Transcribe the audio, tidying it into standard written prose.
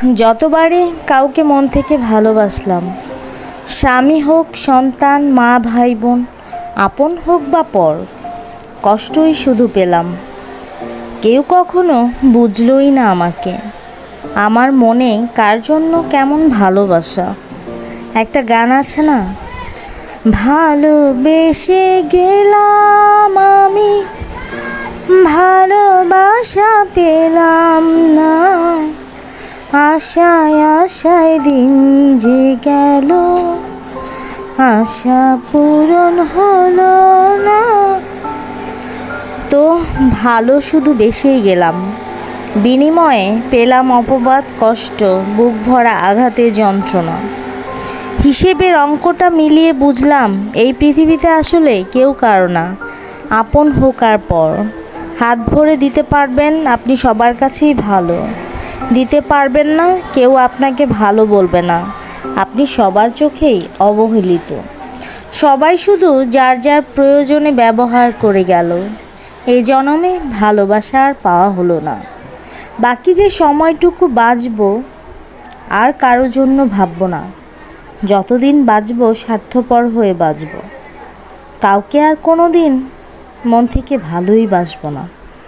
যতবারই কাউকে মন থেকে ভালোবাসলাম, স্বামী হোক, সন্তান, মা, ভাই, বোন, আপন হোক বা পর, কষ্টই শুধু পেলাম। কেউ কখনো বুঝলই না আমাকে, আমার মনে কার জন্য কেমন ভালোবাসা। একটা গান আছে না, ভালোবেসে গেলাম আমি, ভালোবাসা পেলাম না, আশায় আশায় দিন যে গেল, আশা পূরণ হলো না। তো ভালো শুধু বেসেই গেলাম, বিনিময়ে পেলাম অপবাদ, কষ্ট, বুক ভরা আঘাতের যন্ত্রণা। হিসেবের অঙ্কটা মিলিয়ে বুঝলাম এই পৃথিবীতে আসলে কেউ কারো না, আপন হোক আর পর। হাত ভরে দিতে পারবেন আপনি সবার কাছেই ভালো, দিতে পারবেন না কেউ আপনাকে ভালো বলবে না। আপনি সবার চোখেই অবহেলিত, সবাই শুধু যার যার প্রয়োজনে ব্যবহার করে গেল। এই জন্মে ভালোবাসা আর পাওয়া হলো না। বাকি যে সময়টুকু বাঁচব আর কারো জন্য ভাবব না, যতদিন বাঁচব স্বার্থপর হয়ে বাঁচব, কাউকে আর কোনো দিন মন থেকে ভালোই বাসবো না।